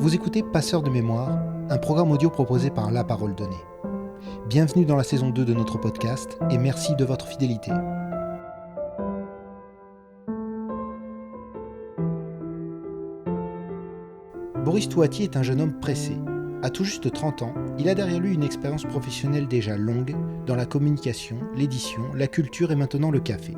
Vous écoutez Passeur de mémoire, un programme audio proposé par La Parole Donnée. Bienvenue dans la saison 2 de notre podcast et merci de votre fidélité. Boris Touati est un jeune homme pressé. À tout juste 30 ans, il a derrière lui une expérience professionnelle déjà longue dans la communication, l'édition, la culture et maintenant le café.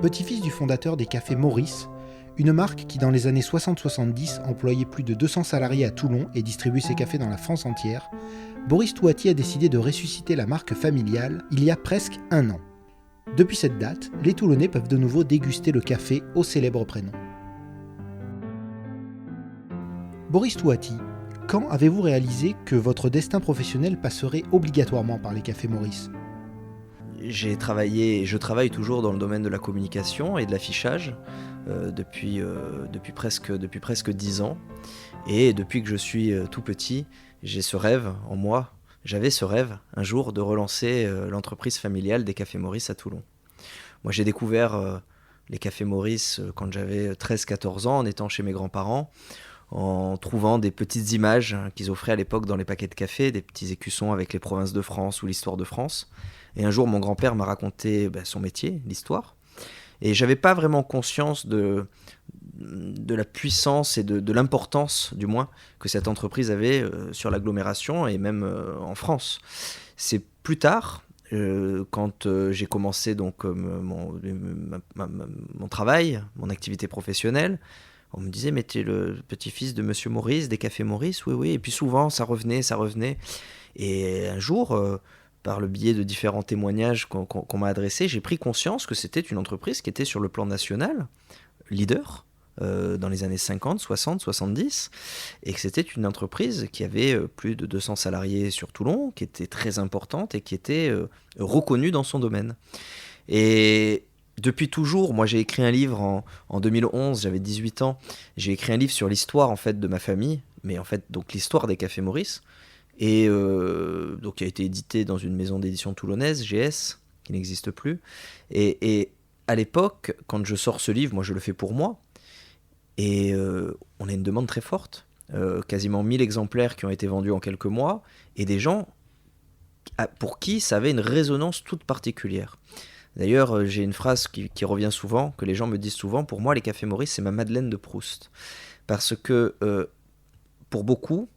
Petit-fils du fondateur des cafés Maurice, une marque qui dans les années 60-70 employait plus de 200 salariés à Toulon et distribuait ses cafés dans la France entière, Boris Touati a décidé de ressusciter la marque familiale il y a presque un an. Depuis cette date, les Toulonnais peuvent de nouveau déguster le café au célèbre prénom. Boris Touati, quand avez-vous réalisé que votre destin professionnel passerait obligatoirement par les cafés Maurice ? J'ai travaillé et je travaille toujours dans le domaine de la communication et de l'affichage depuis presque 10 ans. Et depuis que je suis tout petit, j'ai ce rêve en moi. J'avais ce rêve un jour de relancer l'entreprise familiale des cafés Maurice à Toulon. Moi j'ai découvert les cafés Maurice quand j'avais 13-14 ans en étant chez mes grands-parents, en trouvant des petites images qu'ils offraient à l'époque dans les paquets de café, des petits écussons avec les provinces de France ou l'histoire de France. Et un jour, mon grand-père m'a raconté son métier, l'histoire. Et j'avais pas vraiment conscience de la puissance et de l'importance, du moins, que cette entreprise avait sur l'agglomération et même en France. C'est plus tard, quand j'ai commencé donc, mon travail, mon activité professionnelle, on me disait, mais t'es le petit-fils de Monsieur Maurice, des cafés Maurice, oui. Et puis souvent, ça revenait. Et un jour, par le biais de différents témoignages qu'on m'a adressés, j'ai pris conscience que c'était une entreprise qui était sur le plan national, leader, dans les années 50, 60, 70, et que c'était une entreprise qui avait plus de 200 salariés sur Toulon, qui était très importante et qui était reconnue dans son domaine. Et depuis toujours, moi j'ai écrit un livre en 2011, j'avais 18 ans, j'ai écrit un livre sur l'histoire en fait de ma famille, mais en fait donc l'histoire des cafés Maurice, et donc qui a été édité dans une maison d'édition toulonnaise, GS, qui n'existe plus. Et à l'époque, quand je sors ce livre, moi je le fais pour moi, et on a une demande très forte, quasiment 1000 exemplaires qui ont été vendus en quelques mois, et des gens pour qui ça avait une résonance toute particulière. D'ailleurs, j'ai une phrase qui revient souvent, que les gens me disent souvent, pour moi les cafés Maurice c'est ma Madeleine de Proust. Parce que pour beaucoup,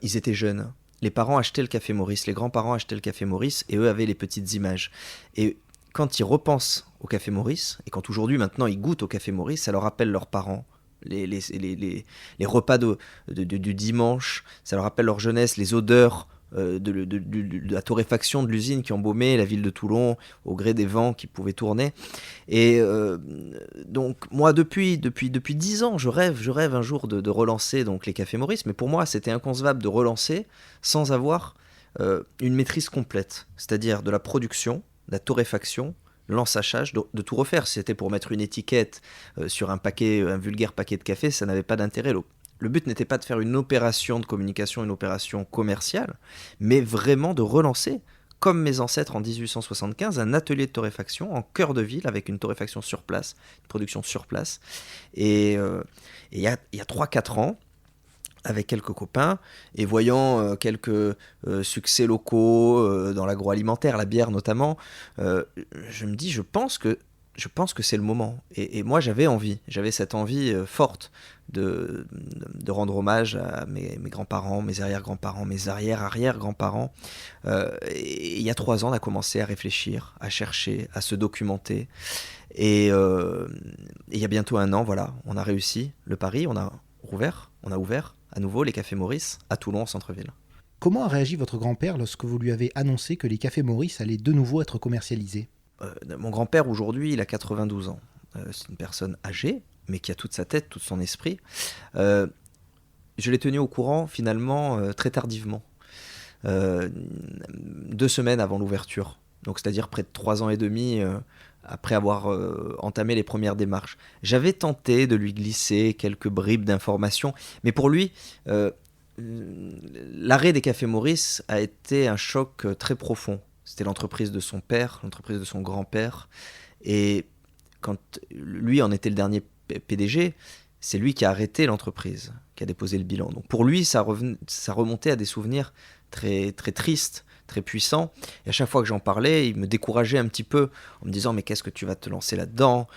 ils étaient jeunes. Les parents achetaient le café Maurice, les grands-parents achetaient le café Maurice et eux avaient les petites images. Et quand ils repensent au café Maurice, et quand aujourd'hui maintenant ils goûtent au café Maurice, ça leur rappelle leurs parents, les repas du dimanche, ça leur rappelle leur jeunesse, les odeurs de la torréfaction de l'usine qui embaumait la ville de Toulon au gré des vents qui pouvaient tourner. Et donc moi depuis 10 ans je rêve un jour de relancer donc les cafés Maurice, mais pour moi c'était inconcevable de relancer sans avoir une maîtrise complète, c'est-à-dire de la production, de la torréfaction, l'ensachage, de tout refaire. Si c'était pour mettre une étiquette sur un vulgaire paquet de café, ça n'avait pas d'intérêt. Le but n'était pas de faire une opération de communication, une opération commerciale, mais vraiment de relancer, comme mes ancêtres en 1875, un atelier de torréfaction en cœur de ville avec une torréfaction sur place, une production sur place. Et il y a 3-4 ans, avec quelques copains, et voyant quelques succès locaux dans l'agroalimentaire, la bière notamment, je me dis, je pense que c'est le moment. Et moi, j'avais cette envie forte de rendre hommage à mes grands-parents, mes arrière-grands-parents, mes arrière-arrière-grands-parents. Et il y a 3 ans, on a commencé à réfléchir, à chercher, à se documenter. Et il y a bientôt un an, voilà, on a réussi le pari, on a ouvert à nouveau les cafés Maurice à Toulon, en centre-ville. Comment a réagi votre grand-père lorsque vous lui avez annoncé que les cafés Maurice allaient de nouveau être commercialisés ? Mon grand-père, aujourd'hui, il a 92 ans. C'est une personne âgée, mais qui a toute sa tête, tout son esprit. Je l'ai tenu au courant, finalement, très tardivement. 2 semaines avant l'ouverture. Donc, c'est-à-dire près de 3 ans et demi après avoir entamé les premières démarches. J'avais tenté de lui glisser quelques bribes d'informations, mais pour lui, l'arrêt des cafés Maurice a été un choc très profond. C'était l'entreprise de son père, l'entreprise de son grand-père. Et quand lui en était le dernier PDG, c'est lui qui a arrêté l'entreprise, qui a déposé le bilan. Donc pour lui, ça remontait à des souvenirs très, très tristes, très puissants. Et à chaque fois que j'en parlais, il me décourageait un petit peu en me disant « Mais qu'est-ce que tu vas te lancer là-dedans ?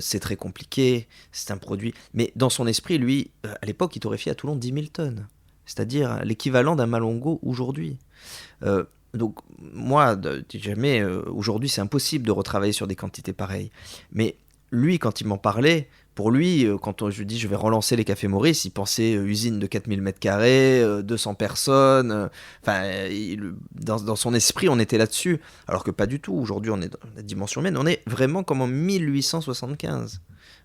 C'est très compliqué, c'est un produit... » Mais dans son esprit, lui, à l'époque, il torréfiait à Toulon 10 000 tonnes. C'est-à-dire l'équivalent d'un Malongo aujourd'hui. Donc moi, jamais, aujourd'hui, c'est impossible de retravailler sur des quantités pareilles. Mais lui, quand il m'en parlait, pour lui, quand je lui dis je vais relancer les Cafés Maurice, il pensait usine de 4000 m², 200 personnes. Dans son esprit, on était là-dessus. Alors que pas du tout. Aujourd'hui, on est dans la dimension humaine. On est vraiment comme en 1875.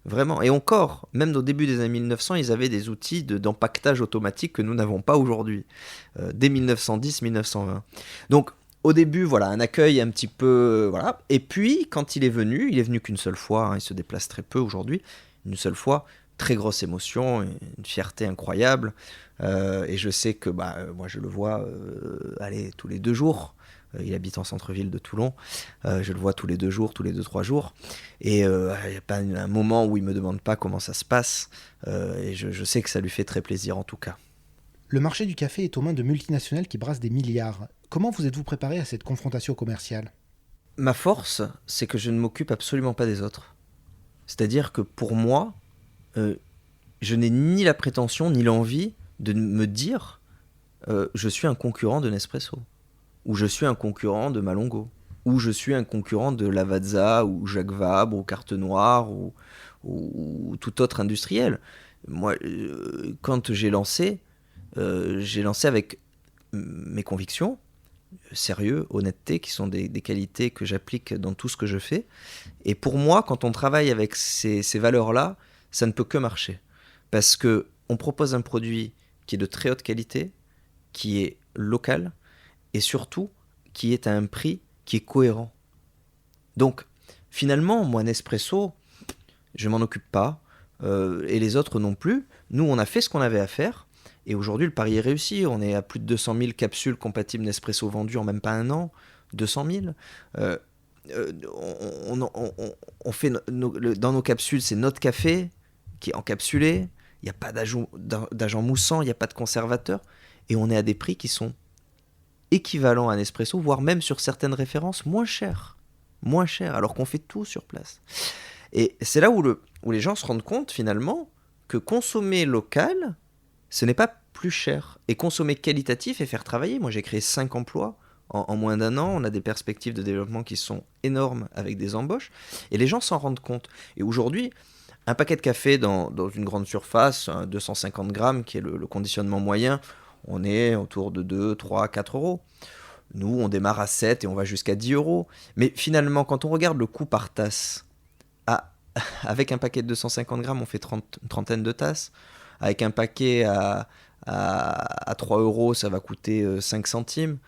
Vraiment. Et encore, même au début des années 1900, ils avaient des outils d'empaquetage automatique que nous n'avons pas aujourd'hui. Dès 1910-1920. Donc, au début, voilà, un accueil un petit peu... voilà. Et puis, quand il est venu qu'une seule fois, hein, il se déplace très peu aujourd'hui, une seule fois, très grosse émotion, une fierté incroyable. Et je sais que moi, je le vois tous les 2 jours. Il habite en centre-ville de Toulon. Je le vois tous les 2 jours, tous les 2-3 jours. Et il n'y a pas un moment où il ne me demande pas comment ça se passe. Et je sais que ça lui fait très plaisir en tout cas. Le marché du café est aux mains de multinationales qui brassent des milliards. Comment vous êtes-vous préparé à cette confrontation commerciale ? Ma force, c'est que je ne m'occupe absolument pas des autres. C'est-à-dire que pour moi, je n'ai ni la prétention ni l'envie de me dire je suis un concurrent de Nespresso, ou je suis un concurrent de Malongo, ou je suis un concurrent de Lavazza, ou Jacques Vabre, ou Carte Noire, ou tout autre industriel. Moi, quand j'ai lancé avec mes convictions, sérieux, honnêteté, qui sont des qualités que j'applique dans tout ce que je fais. Et pour moi, quand on travaille avec ces valeurs-là, ça ne peut que marcher. Parce qu'on propose un produit qui est de très haute qualité, qui est local, et surtout, qui est à un prix qui est cohérent. Donc, finalement, moi, Nespresso, je m'en occupe pas, et les autres non plus. Nous, on a fait ce qu'on avait à faire. Et aujourd'hui, le pari est réussi. On est à plus de 200 000 capsules compatibles Nespresso vendues en même pas un an. 200 000. On fait dans nos capsules, c'est notre café qui est encapsulé. Il n'y a pas d'agent moussant, il n'y a pas de conservateur. Et on est à des prix qui sont équivalents à Nespresso, voire même sur certaines références moins chers. Moins chers, alors qu'on fait tout sur place. Et c'est là où les gens se rendent compte finalement que consommer local, ce n'est pas plus cher. Et consommer qualitatif et faire travailler. Moi, j'ai créé 5 emplois en moins d'1 an. On a des perspectives de développement qui sont énormes avec des embauches. Et les gens s'en rendent compte. Et aujourd'hui, un paquet de café dans une grande surface, 250 grammes, qui est le conditionnement moyen, on est autour de 2, 3, 4 euros. Nous, on démarre à 7 et on va jusqu'à 10 euros. Mais finalement, quand on regarde le coût par tasse, avec un paquet de 250 grammes, on fait une trentaine de tasses. Avec un paquet à 3 euros, ça va coûter 5 centimes.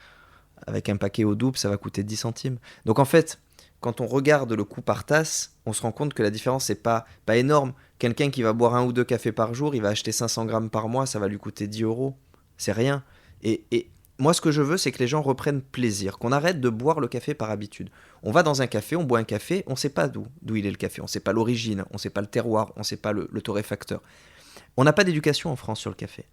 Avec un paquet au double, ça va coûter 10 centimes. Donc en fait, quand on regarde le coût par tasse, on se rend compte que la différence n'est pas énorme. Quelqu'un qui va boire 1 ou 2 cafés par jour, il va acheter 500 grammes par mois, ça va lui coûter 10 euros. C'est rien. Et moi, ce que je veux, c'est que les gens reprennent plaisir, qu'on arrête de boire le café par habitude. On va dans un café, on boit un café, on ne sait pas d'où il est le café, on ne sait pas l'origine, on ne sait pas le terroir, on ne sait pas le torréfacteur. On n'a pas d'éducation en France sur le café.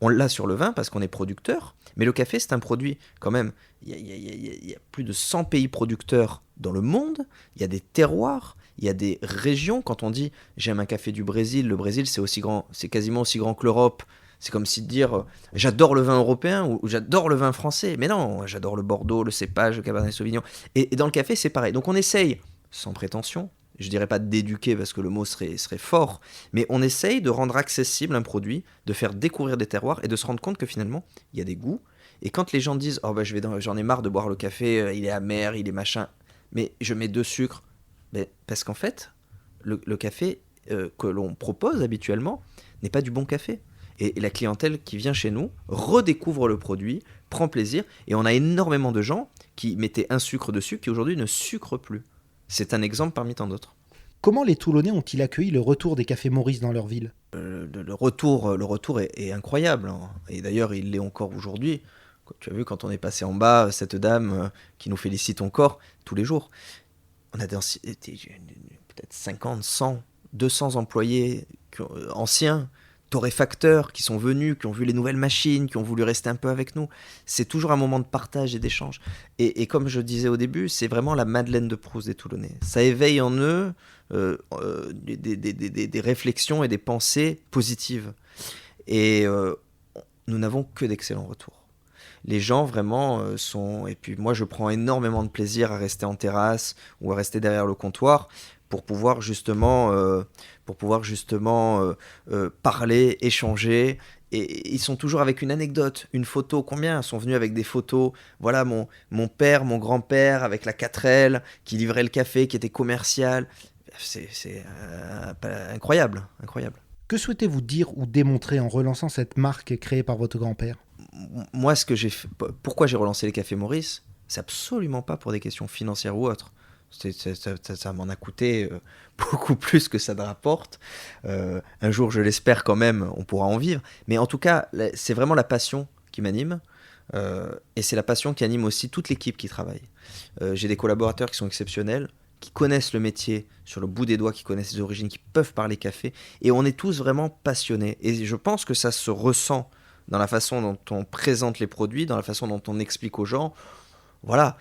On l'a sur le vin parce qu'on est producteur, mais le café, c'est un produit quand même. Il y a plus de 100 pays producteurs dans le monde, il y a des terroirs, il y a des régions. Quand on dit « j'aime un café du Brésil », le Brésil, c'est quasiment aussi grand que l'Europe. C'est comme si de dire « j'adore le vin européen » ou « j'adore le vin français ». Mais non, j'adore le Bordeaux, le cépage, le Cabernet Sauvignon. Et dans le café, c'est pareil. Donc on essaye, sans prétention, je dirais pas d'éduquer parce que le mot serait fort, mais on essaye de rendre accessible un produit, de faire découvrir des terroirs et de se rendre compte que finalement, il y a des goûts. Et quand les gens disent « oh j'en ai marre de boire le café, il est amer, il est machin », mais je mets 2 sucres, parce qu'en fait, le café que l'on propose habituellement n'est pas du bon café. Et la clientèle qui vient chez nous redécouvre le produit, prend plaisir, et on a énormément de gens qui mettaient un sucre dessus qui aujourd'hui ne sucrent plus. C'est un exemple parmi tant d'autres. Comment les Toulonnais ont-ils accueilli le retour des Cafés Maurice dans leur ville ? Le retour est incroyable, hein. Et d'ailleurs, il l'est encore aujourd'hui. Tu as vu, quand on est passé en bas, cette dame qui nous félicite encore tous les jours. On a peut-être 50, 100, 200 employés anciens torréfacteurs qui sont venus, qui ont vu les nouvelles machines, qui ont voulu rester un peu avec nous. C'est toujours un moment de partage et d'échange. Et comme je disais au début, c'est vraiment la Madeleine de Proust des Toulonnais. Ça éveille en eux des réflexions et des pensées positives. Et nous n'avons que d'excellents retours. Les gens vraiment sont... Et puis moi, je prends énormément de plaisir à rester en terrasse ou à rester derrière le comptoir pour pouvoir justement, parler, échanger. Et ils sont toujours avec une anecdote, une photo. Combien sont venus avec des photos? Voilà, mon père, mon grand-père, avec la 4L, qui livrait le café, qui était commercial. C'est incroyable, incroyable. Que souhaitez-vous dire ou démontrer en relançant cette marque créée par votre grand-père ? Moi, pourquoi j'ai relancé les Cafés Maurice, c'est absolument pas pour des questions financières ou autres. Ça m'en a coûté beaucoup plus que ça ne rapporte. Un jour, je l'espère quand même, on pourra en vivre. Mais en tout cas, c'est vraiment la passion qui m'anime. Et c'est la passion qui anime aussi toute l'équipe qui travaille. J'ai des collaborateurs qui sont exceptionnels, qui connaissent le métier sur le bout des doigts, qui connaissent les origines, qui peuvent parler café. Et on est tous vraiment passionnés. Et je pense que ça se ressent dans la façon dont on présente les produits, dans la façon dont on explique aux gens. Voilà,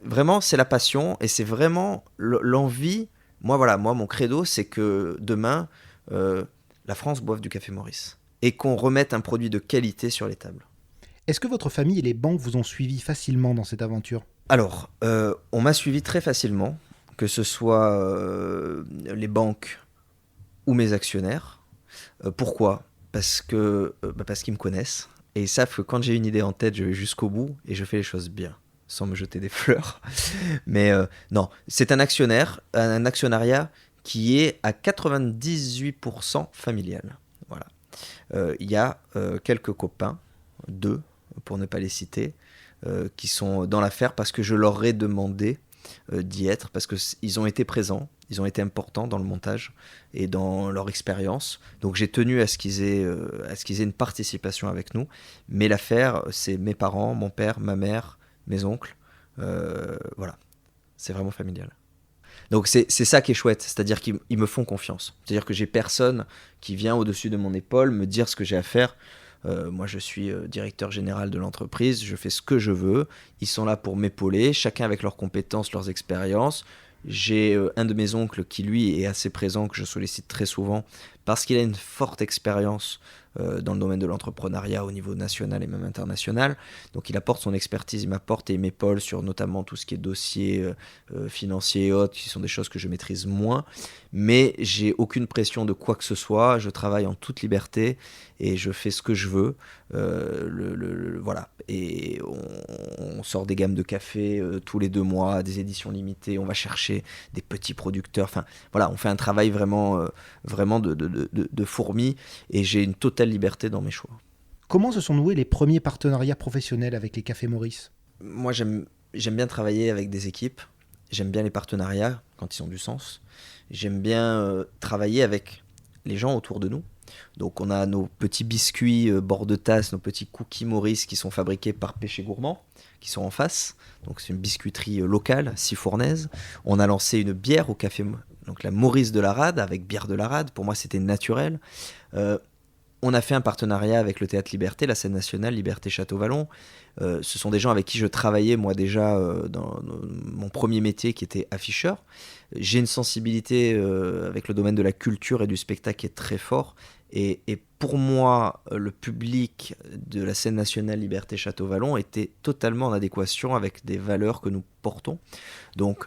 vraiment, c'est la passion et c'est vraiment l'envie. Moi, mon credo, c'est que demain, la France boive du Café Maurice et qu'on remette un produit de qualité sur les tables. Est-ce que votre famille et les banques vous ont suivi facilement dans cette aventure ? Alors, on m'a suivi très facilement, que ce soit les banques ou mes actionnaires. Pourquoi ? Parce qu'ils me connaissent et ils savent que quand j'ai une idée en tête, je vais jusqu'au bout et je fais les choses bien, sans me jeter des fleurs. Mais non, c'est un actionnariat qui est à 98% familial. Voilà. Il y a quelques copains, 2 pour ne pas les citer, qui sont dans l'affaire parce que je leur ai demandé d'y être, parce qu'ils ont été présents, ils ont été importants dans le montage et dans leur expérience. Donc j'ai tenu à ce qu'ils aient une participation avec nous. Mais l'affaire, c'est mes parents, mon père, ma mère, mes oncles. Voilà, c'est vraiment familial. Donc c'est ça qui est chouette, c'est-à-dire qu'ils me font confiance. C'est-à-dire que j'ai personne qui vient au-dessus de mon épaule me dire ce que j'ai à faire. Moi, je suis directeur général de l'entreprise, je fais ce que je veux. Ils sont là pour m'épauler, chacun avec leurs compétences, leurs expériences. J'ai un de mes oncles qui, lui, est assez présent, que je sollicite très souvent, parce qu'il a une forte expérience dans le domaine de l'entrepreneuriat au niveau national et même international. Donc il apporte son expertise, il m'apporte et il m'épaule sur notamment tout ce qui est dossier financier et autres, qui sont des choses que je maîtrise moins. Mais j'ai aucune pression de quoi que ce soit, je travaille en toute liberté et je fais ce que je veux. Voilà. Et on sort des gammes de café tous les 2 mois, des éditions limitées, on va chercher des petits producteurs. Enfin, voilà, on fait un travail vraiment de fourmi et j'ai une totale liberté dans mes choix. Comment se sont noués les premiers partenariats professionnels avec les Cafés Maurice ? Moi, j'aime bien travailler avec des équipes. J'aime bien les partenariats quand ils ont du sens. J'aime bien travailler avec les gens autour de nous. Donc on a nos petits biscuits bord de tasse, nos petits cookies Maurice qui sont fabriqués par Péché Gourmand, qui sont en face. Donc c'est une biscuiterie locale, sifournaise. On a lancé une bière au café, donc la Maurice de la Rade, avec bière de la Rade. Pour moi, c'était naturel. On a fait un partenariat avec le Théâtre Liberté, la scène nationale Liberté Château-Vallon. Ce sont des gens avec qui je travaillais moi déjà dans mon premier métier qui était afficheur. J'ai une sensibilité avec le domaine de la culture et du spectacle qui est très fort. Et pour moi, le public de la scène nationale Liberté Château-Vallon était totalement en adéquation avec des valeurs que nous portons. Donc,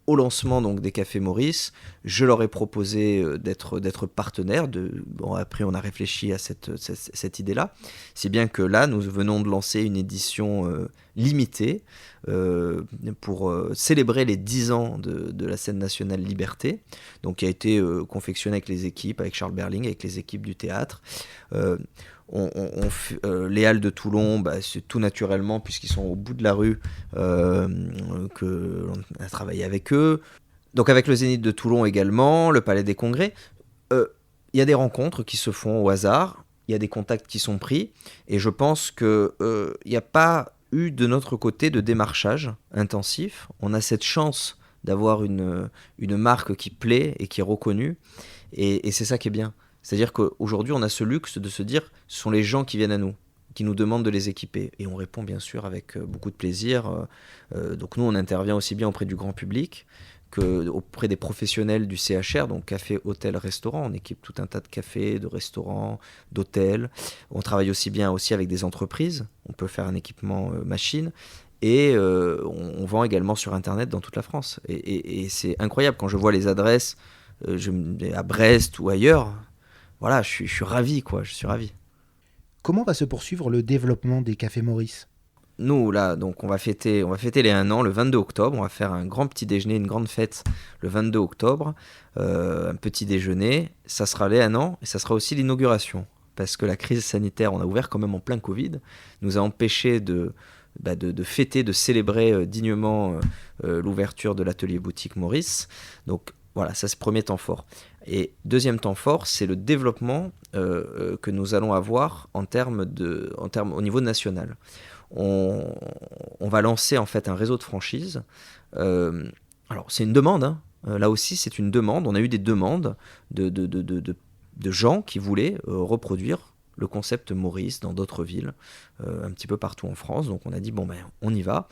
au lancement donc, des Cafés Maurice, je leur ai proposé d'être partenaire. Bon, après, on a réfléchi à cette idée-là. Si bien que là, nous venons de lancer une édition limitée pour célébrer les 10 ans de la scène nationale Liberté, donc qui a été confectionnée avec les équipes, avec Charles Berling, avec les équipes du théâtre. Les Halles de Toulon, c'est tout naturellement, puisqu'ils sont au bout de la rue, qu'on a travaillé avec eux. Donc avec le Zénith de Toulon également, le Palais des Congrès. Il y a des rencontres qui se font au hasard, il y a des contacts qui sont pris, et je pense qu'il n'y a pas eu de notre côté de démarchage intensif. On a cette chance d'avoir une marque qui plaît et qui est reconnue, et c'est ça qui est bien. C'est-à-dire qu'aujourd'hui, on a ce luxe de se dire, ce sont les gens qui viennent à nous, qui nous demandent de les équiper. Et on répond bien sûr avec beaucoup de plaisir. Donc nous, on intervient aussi bien auprès du grand public qu'auprès des professionnels du CHR, donc café, hôtel, restaurant. On équipe tout un tas de cafés, de restaurants, d'hôtels. On travaille aussi bien aussi avec des entreprises. On peut faire un équipement machine. Et on vend également sur Internet dans toute la France. Et c'est incroyable quand je vois les adresses à Brest ou ailleurs. Voilà, je suis ravi, quoi. Je suis ravi. Comment va se poursuivre le développement des cafés Maurice? Nous, là, donc on va fêter les 1 an le 22 octobre. On va faire un grand petit déjeuner, une grande fête le 22 octobre. Un petit déjeuner. Ça sera les 1 an et ça sera aussi l'inauguration. Parce que la crise sanitaire, on a ouvert quand même en plein Covid, nous a empêché de fêter, de célébrer dignement l'ouverture de l'atelier boutique Maurice. Donc voilà, ça c'est le premier temps fort. Et deuxième temps fort, c'est le développement que nous allons avoir en termes au niveau national. On va lancer en fait un réseau de franchises. Alors c'est une demande, hein. Là aussi c'est une demande. On a eu des demandes de gens qui voulaient reproduire le concept Maurice dans d'autres villes, un petit peu partout en France. Donc on a dit, bon ben on y va.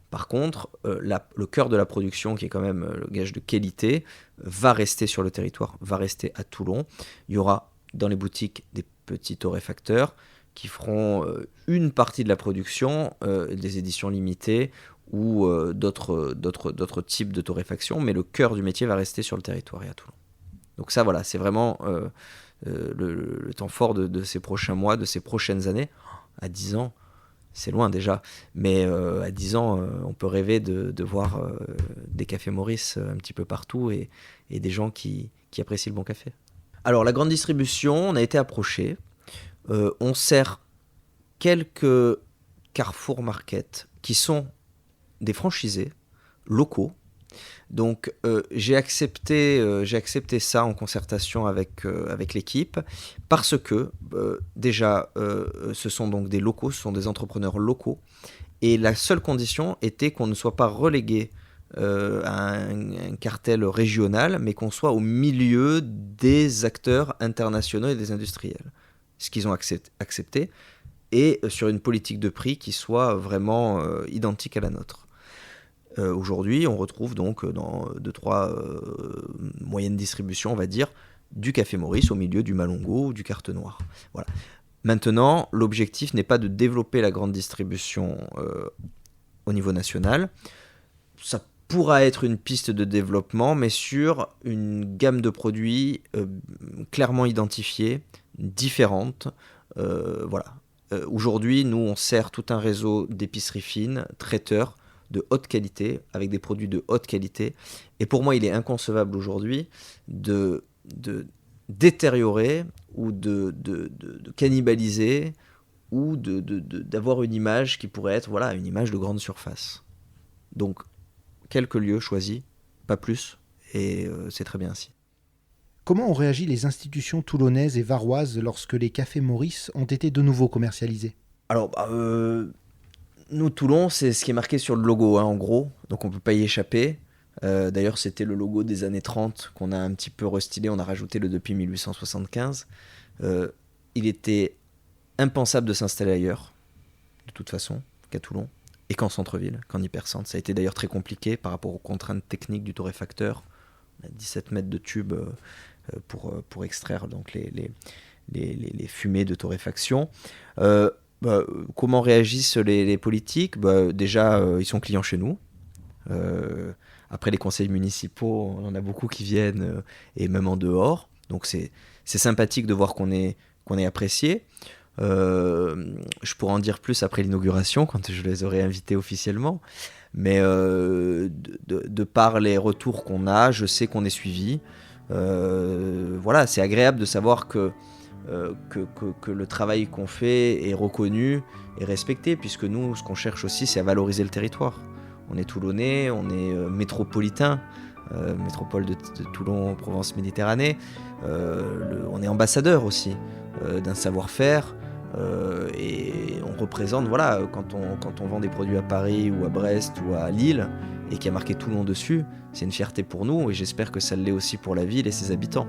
Par contre, le cœur de la production, qui est quand même le gage de qualité, va rester sur le territoire, va rester à Toulon. Il y aura dans les boutiques des petits torréfacteurs qui feront une partie de la production, des éditions limitées ou d'autres types de torréfaction, mais le cœur du métier va rester sur le territoire et à Toulon. Donc ça, voilà, c'est vraiment le temps fort de ces prochains mois, de ces prochaines années. À 10 ans, c'est loin déjà, mais à 10 ans, on peut rêver de voir des cafés Maurice un petit peu partout et des gens qui apprécient le bon café. Alors, la grande distribution, on a été approché. On sert quelques Carrefour Market qui sont des franchisés locaux. Donc j'ai accepté ça en concertation avec l'équipe parce que déjà ce sont donc des locaux, ce sont des entrepreneurs locaux et la seule condition était qu'on ne soit pas relégué à un cartel régional mais qu'on soit au milieu des acteurs internationaux et des industriels. Ce qu'ils ont accepté et sur une politique de prix qui soit vraiment identique à la nôtre. Aujourd'hui, on retrouve donc dans 2-3 moyennes distributions, on va dire, du café Maurice au milieu du Malongo ou du Carte Noire. Voilà. Maintenant, l'objectif n'est pas de développer la grande distribution au niveau national. Ça pourra être une piste de développement, mais sur une gamme de produits clairement identifiée, différente. Voilà. Aujourd'hui, nous, on sert tout un réseau d'épiceries fines, traiteurs, de haute qualité, avec des produits de haute qualité. Et pour moi, il est inconcevable aujourd'hui de détériorer ou de cannibaliser ou d'avoir une image qui pourrait être une image de grande surface. Donc, quelques lieux choisis, pas plus, et c'est très bien ainsi. Comment ont réagi les institutions toulonnaises et varoises lorsque les cafés Maurice ont été de nouveau commercialisés? Alors, nous, Toulon, c'est ce qui est marqué sur le logo, hein, en gros, donc on ne peut pas y échapper. D'ailleurs, c'était le logo des années 30 qu'on a un petit peu restylé, on a rajouté le depuis 1875. Il était impensable de s'installer ailleurs, de toute façon, qu'à Toulon, et qu'en centre-ville, qu'en hypercentre. Ça a été d'ailleurs très compliqué par rapport aux contraintes techniques du torréfacteur. On a 17 mètres de tube pour extraire donc, les fumées de torréfaction. Comment réagissent les politiques ? Déjà, ils sont clients chez nous. Après les conseils municipaux, on en a beaucoup qui viennent, et même en dehors. Donc c'est sympathique de voir qu'on est apprécié. Je pourrais en dire plus après l'inauguration, quand je les aurai invités officiellement. Mais de par les retours qu'on a, je sais qu'on est suivi. Voilà, c'est agréable de savoir que le travail qu'on fait est reconnu et respecté, puisque nous, ce qu'on cherche aussi, c'est à valoriser le territoire. On est toulonnais, on est métropolitain, métropole de Toulon, Provence Méditerranée. On est ambassadeur aussi d'un savoir-faire, et on représente, quand on vend des produits à Paris ou à Brest ou à Lille et qu'il y a marqué Toulon dessus, c'est une fierté pour nous et j'espère que ça l'est aussi pour la ville et ses habitants.